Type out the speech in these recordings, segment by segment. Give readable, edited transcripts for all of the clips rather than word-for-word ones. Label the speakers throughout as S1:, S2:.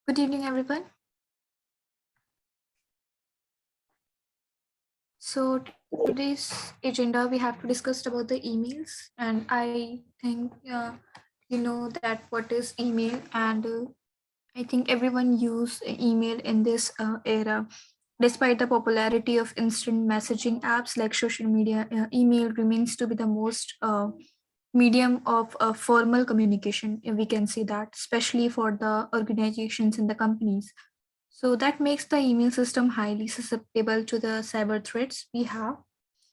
S1: Good evening, everyone. So today's agenda we have to discuss about the emails, and I think you know that what is email, and I think everyone use email in this era. Despite the popularity of instant messaging apps like social media, email remains to be the most medium of formal communication. We can see that, especially for the organizations and the companies. So that makes the email system highly susceptible to the cyber threats we have.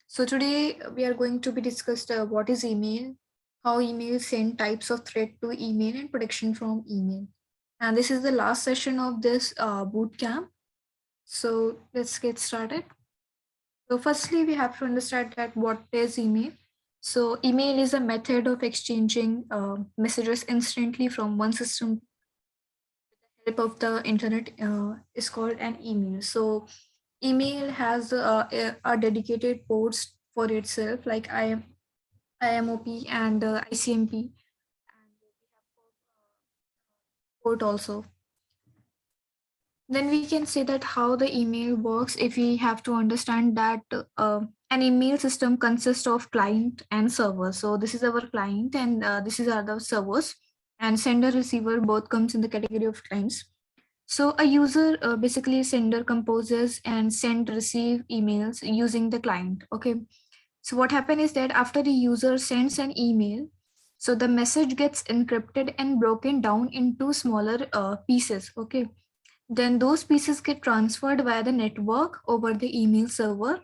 S1: So today we are going to be discussed what is email, how email send types of threat to email and protection from email. And this is the last session of this boot camp. So let's get started. So firstly, we have to understand that what is email. So email is a method of exchanging messages instantly from one system help of the internet is called an email. So email has a dedicated ports for itself, like IMOP and ICMP port also. Then we can say that how the email works if we have to understand that an email system consists of client and server. So this is our client and this is other servers, and sender receiver both comes in the category of clients. So a user basically sender composes and send receive emails using the client. Okay. So what happens is that after the user sends an email, so the message gets encrypted and broken down into smaller pieces. Okay. Then those pieces get transferred via the network over the email server.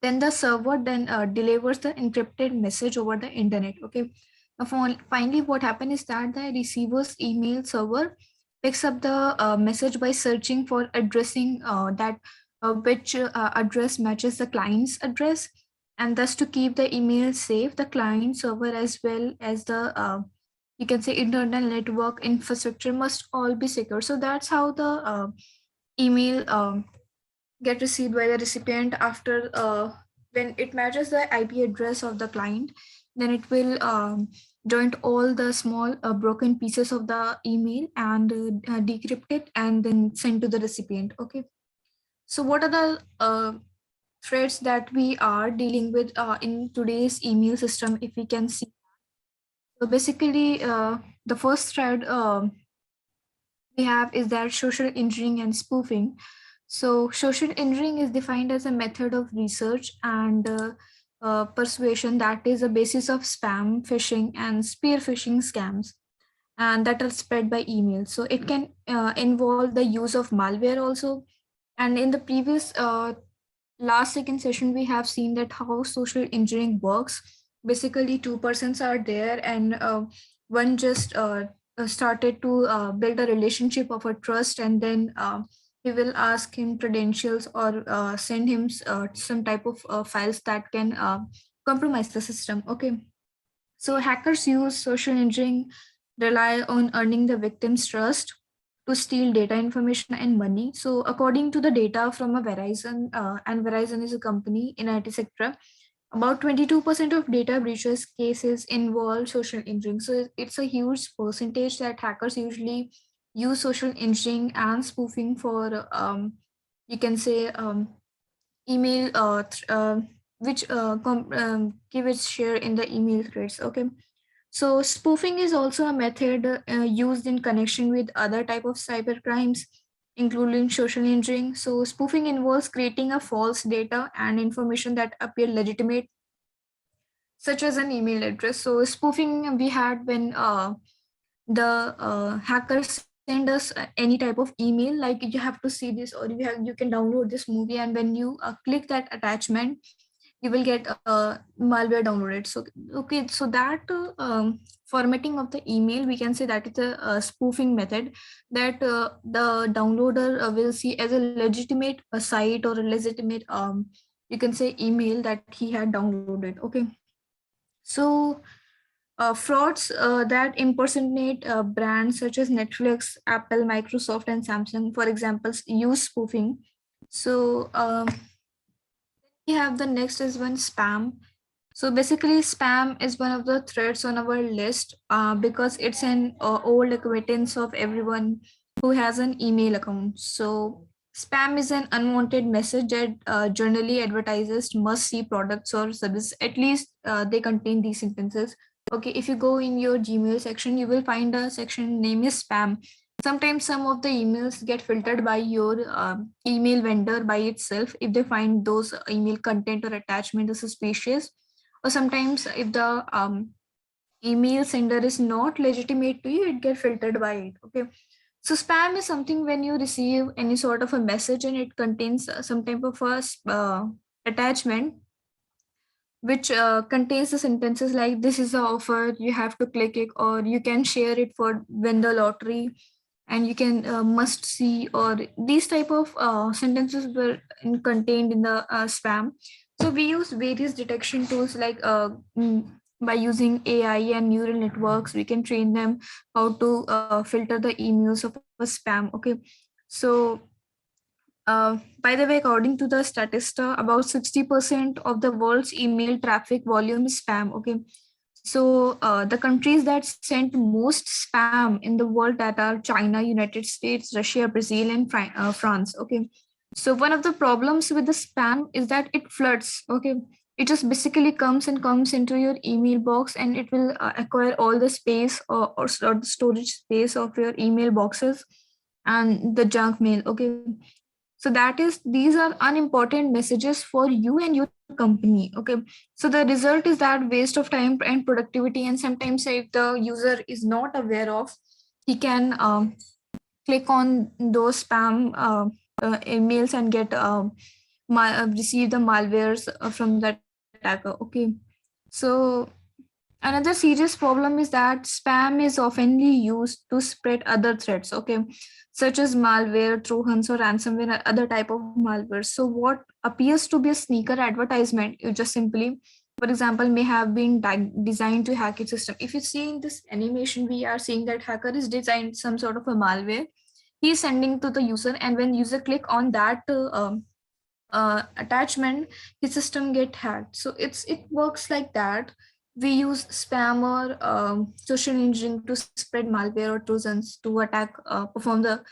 S1: Then the server then delivers the encrypted message over the internet. Okay. Now finally, what happens is that the receiver's email server picks up the message by searching for addressing that which address matches the client's address, and thus to keep the email safe, the client server as well as the you can say internal network infrastructure must all be secure. So that's how the email get received by the recipient after when it matches the IP address of the client, then it will join all the small broken pieces of the email and decrypt it and then send to the recipient. Okay. So what are the threats that we are dealing with in today's email system? If we can see, so basically, the first threat we have is that social engineering and spoofing. So, social engineering is defined as a method of research and persuasion that is a basis of spam, phishing, and spear phishing scams, and that are spread by email. So, it can involve the use of malware also. And in the previous last second session, we have seen that how social engineering works. Basically, two persons are there, and one just started to build a relationship of a trust, and then he will ask him credentials or send him some type of files that can compromise the system. Okay. So hackers use social engineering, rely on earning the victim's trust to steal data, information, and money. So according to the data from a Verizon, and Verizon is a company in IT sector, about 22% of data breaches cases involve social engineering. So it's a huge percentage that hackers usually use social engineering and spoofing for, you can say, email, which give its share in the email threads. Okay. So spoofing is also a method used in connection with other type of cyber crimes, including social engineering. So spoofing involves creating a false data and information that appear legitimate, such as an email address. So spoofing we had when the hackers send us any type of email, like you have to see this, or you can download this movie, and when you click that attachment, you will get malware downloaded. So okay, so that formatting of the email, we can say that it's a, spoofing method that the downloader will see as a legitimate site or a legitimate you can say email that he had downloaded. Okay. So frauds that impersonate brands such as Netflix, Apple, Microsoft, and Samsung, for example, use spoofing. So we have the next is one spam. So basically, spam is one of the threats on our list because it's an old acquaintance of everyone. who has an email account. So spam is an unwanted message that generally advertisers must see products or services. At least they contain these sentences. Okay, if you go in your Gmail section, you will find a section name is spam. Sometimes some of the emails get filtered by your email vendor by itself if they find those email content or attachment is suspicious, or sometimes if the email sender is not legitimate to you, it get filtered by it. Okay, so spam is something when you receive any sort of a message and it contains some type of a attachment which contains the sentences like this is the offer, you have to click it, or you can share it for win the lottery, and you can must see, or these type of sentences were contained in the spam. So we use various detection tools like by using AI and neural networks, we can train them how to filter the emails of a spam. Okay, so by the way, according to the Statista, about 60% of the world's email traffic volume is spam. Okay, so the countries that send most spam in the world that are China, United States, Russia, Brazil, and France. Okay, so one of the problems with the spam is that it floods. Okay, it just basically comes into your email box, and it will acquire all the space or the storage space of your email boxes and the junk mail. Okay, so that is these are unimportant messages for you and your company. Okay, so the result is that waste of time and productivity, and sometimes if the user is not aware of, he can click on those spam emails and get receive the malwares from the attacker. Okay, so another serious problem is that spam is oftenly used to spread other threats, okay, such as malware, trojans, or ransomware, or other type of malware. So what appears to be a sneaker advertisement, you just simply, for example, may have been designed to hack its system. If you see in this animation, we are seeing that hacker is designed some sort of a malware. He is sending to the user, and when user click on that attachment, his system get hacked. So it works like that. We use spam or social engineering to spread malware or trojans to attack perform the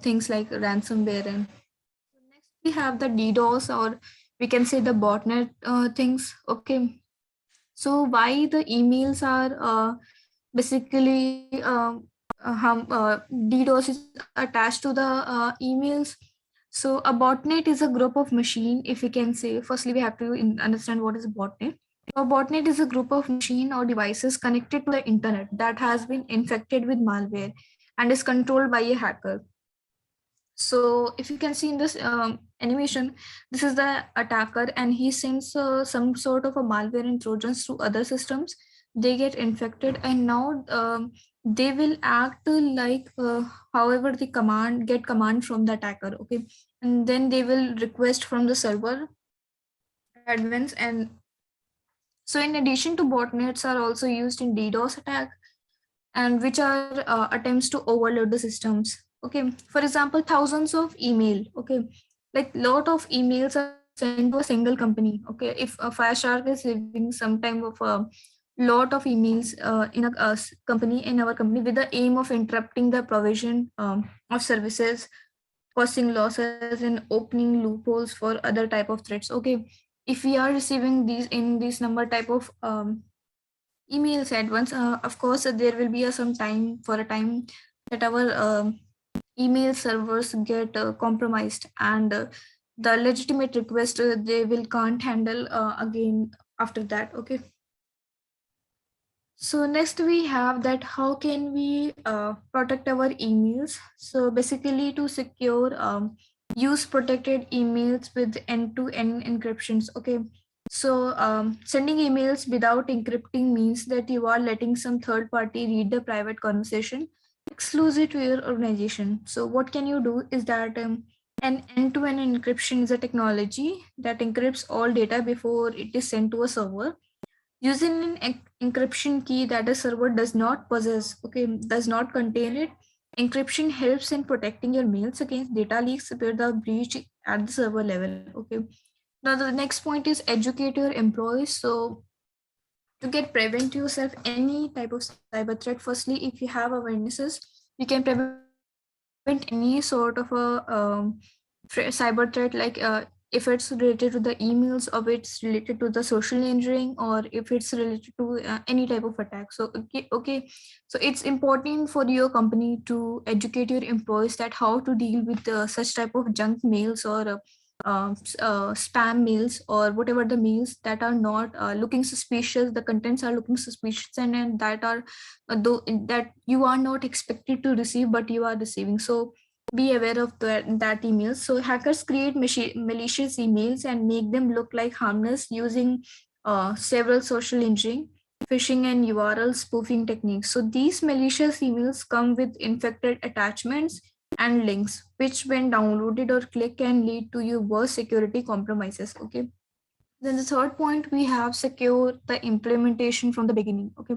S1: things like ransomware. And next we have the DDoS, or we can say the botnet things. Okay, so why the emails are basically DDoS is attached to the emails. So a botnet is a group of machine, if we can say. Firstly, we have to understand what is a botnet. So a botnet is a group of machine or devices connected to the internet that has been infected with malware and is controlled by a hacker. So if you can see in this animation, this is the attacker, and he sends some sort of a malware and trojans to other systems. They get infected, and now they will act like however the command get command from the attacker. Okay, and then they will request from the server admins. And so in addition to botnets are also used in DDoS attack, and which are attempts to overload the systems. Okay, for example, thousands of email. Okay, like lot of emails are sent to a single company. Okay, if a FireShark is receiving some time of a lot of emails in a company, in our company, with the aim of interrupting the provision of services, causing losses, and opening loopholes for other type of threats. Okay, if we are receiving these in this number type of emails at once, of course there will be some time for a time that our email servers get compromised, and the legitimate request they will can't handle again after that. Okay, so next we have that how can we protect our emails. So basically to secure, use protected emails with end-to-end encryptions. Okay, so sending emails without encrypting means that you are letting some third party read the private conversation exclusive to your organization. So what can you do is that an end-to-end encryption is a technology that encrypts all data before it is sent to a server using an encryption key that a server does not possess. Okay, does not contain it. Encryption helps in protecting your mails against data leaks where the breach at the server level. Okay, now the next point is educate your employees. So to get prevent yourself any type of cyber threat, firstly, if you have awarenesses, you can prevent yourself prevent any sort of a cyber threat, like if it's related to the emails, or it's related to the social engineering, or if it's related to any type of attack. So okay, so it's important for your company to educate your employees that how to deal with such type of junk mails, or spam mails, or whatever the mails that are not looking suspicious, the contents are looking suspicious, and that are that you are not expected to receive but you are receiving. So be aware of that emails. So hackers create malicious emails and make them look like harmless using several social engineering, phishing, and URL spoofing techniques. So these malicious emails come with infected attachments and links, which when downloaded or clicked can lead to your worst security compromises. Okay. Then the third point, we have secure the implementation from the beginning. Okay.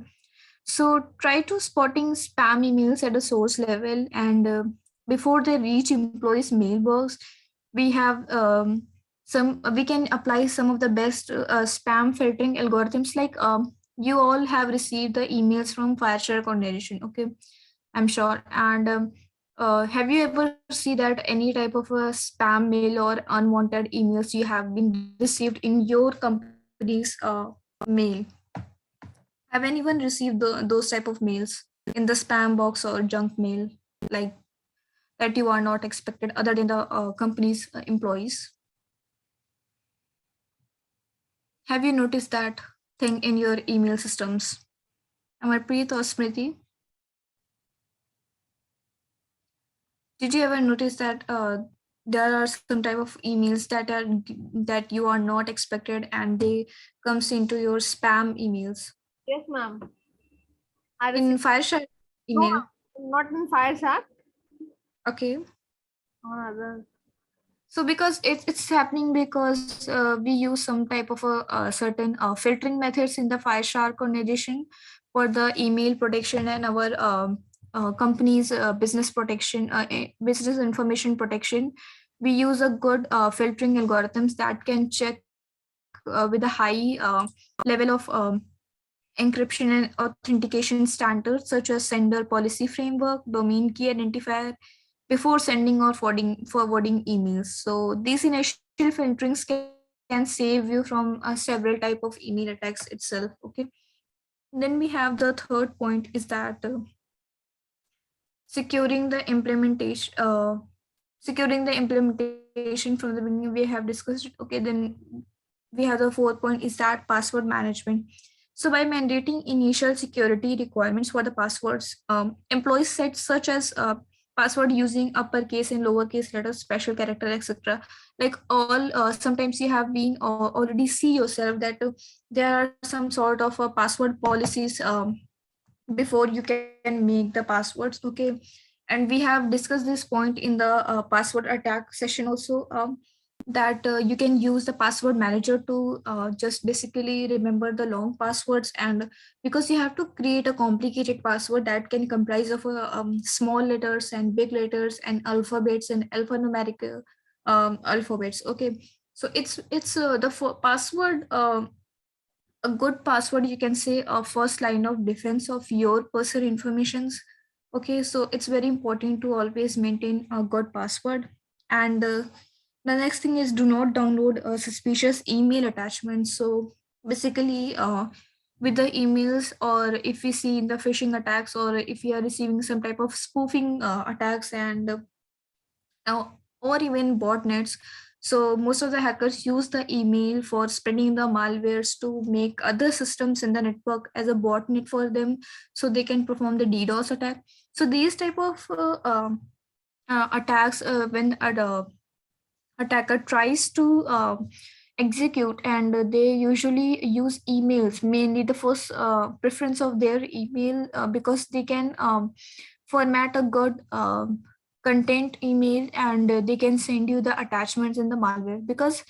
S1: So try to spotting spam emails at a source level, and before they reach employees' mailbox, we have some. We can apply some of the best spam filtering algorithms. Like you all have received the emails from FireShark organization. Okay, I'm sure. And have you ever see that any type of a spam mail or unwanted emails you have been received in your company's mail? Have anyone received those type of mails in the spam box or junk mail, like that you are not expected other than the company's employees? Have you noticed that thing in your email systems? Amarpreet or Smriti, did you ever notice that there are some type of emails that you are not expected and they comes into your spam emails
S2: Yes, ma'am. I
S1: in
S2: received.
S1: Fireshark
S2: No,
S1: email?
S2: ma'am, not in FireShark.
S1: Okay.
S2: On other.
S1: So because it's happening because we use some type of a certain filtering methods in the Fireshark organization for the email protection and our company's business protection, business information protection. We use a good filtering algorithms that can check with a high level of encryption and authentication standards, such as sender policy framework, domain key identifier, before sending or forwarding emails. So these initial filterings can save you from several type of email attacks itself. Okay. Then we have the third point is that securing the implementation. Securing the implementation from the beginning, we have discussed it. Okay, then we have the fourth point is that password management. So by mandating initial security requirements for the passwords, employees set such as password using uppercase and lowercase letters, special character, etc. Like all, sometimes you have been already see yourself that there are some sort of password policies before you can make the passwords. Okay, and we have discussed this point in the password attack session also, that you can use the password manager to just basically remember the long passwords. And because you have to create a complicated password that can comprise of small letters and big letters and alphabets and alphanumeric alphabets. Okay, so it's the password, a good password, you can say a first line of defense of your personal informations. Okay, so it's very important to always maintain a good password. And the next thing is, do not download suspicious email attachments. So basically, with the emails, or if we see in the phishing attacks, or if we are receiving some type of spoofing attacks, and or even botnets. So most of the hackers use the email for spreading the malwares to make other systems in the network as a botnet for them, so they can perform the DDoS attack. So these type of attacks, when a attacker tries to execute, and they usually use emails, mainly the first preference of their email, because they can format a good content email, and they can send you the attachments in the malware. Because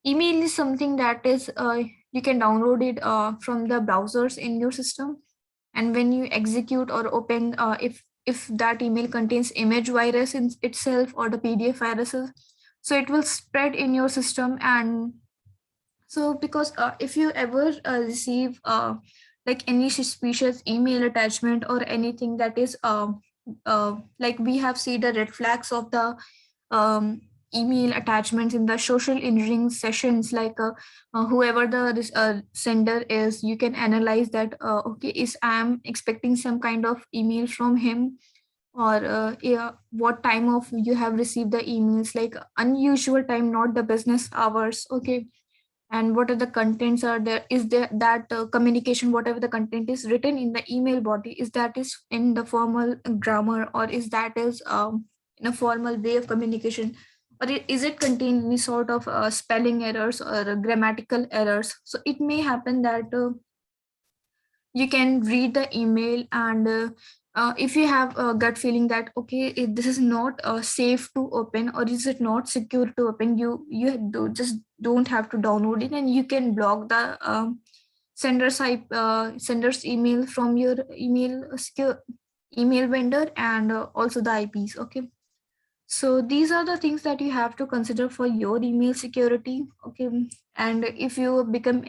S1: email is something that is you can download it from the browsers in your system, and when you execute or open, if that email contains image virus in itself or the PDF viruses, so it will spread in your system. And so because if you ever receive like any suspicious email attachment or anything that is like we have seen the red flags of the um, email attachments in the social engineering sessions, like whoever the sender is, you can analyze that, okay, is I'm expecting some kind of email from him, or yeah, what time of you have received the emails, like unusual time, not the business hours, okay, and what are the contents are there, is there that communication, whatever the content is written in the email body, is that is in the formal grammar, or is that is in a formal way of communication, or is it contain any sort of spelling errors or grammatical errors. So it may happen that you can read the email, and if you have a gut feeling that, okay, this is not safe to open, or is it not secure to open, just don't have to download it, and you can block the sender's email from your email secure email vendor, and also the IPs, okay. So these are the things that you have to consider for your email security, okay. And if you become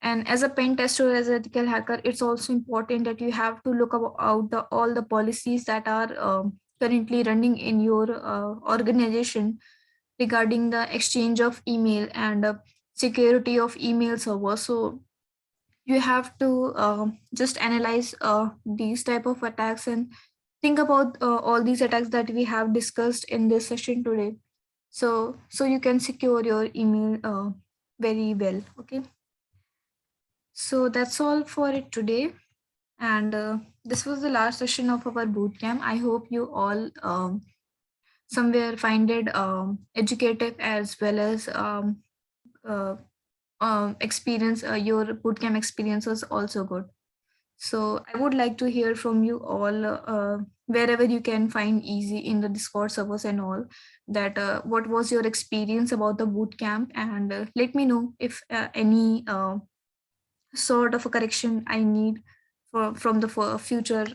S1: and as a pen tester, as an ethical hacker, it's also important that you have to look out all the policies that are currently running in your organization regarding the exchange of email and security of email servers. So you have to just analyze these type of attacks, and think about all these attacks that we have discussed in this session today. So you can secure your email very well, okay. So that's all for it today. And this was the last session of our bootcamp. I hope you all somewhere find it educative, as well as uh, experience, your bootcamp experience was also good. So I would like to hear from you all, wherever you can find easy in the Discord servers and all, that what was your experience about the bootcamp, and let me know if any sort of a correction I need from the future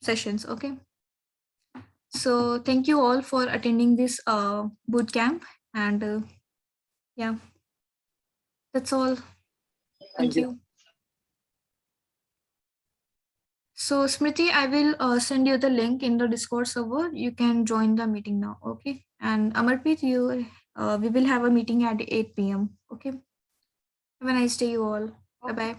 S1: sessions. Okay. So thank you all for attending this boot camp, and yeah, that's all.
S3: Thank
S1: Thank
S3: you.
S1: you. So Smriti, I will send you the link in the Discord server. You can join the meeting now. Okay. And Amarpreet, you we will have a meeting at 8 p.m. Okay. Have a nice day, you all. Bye
S2: Okay.
S1: bye.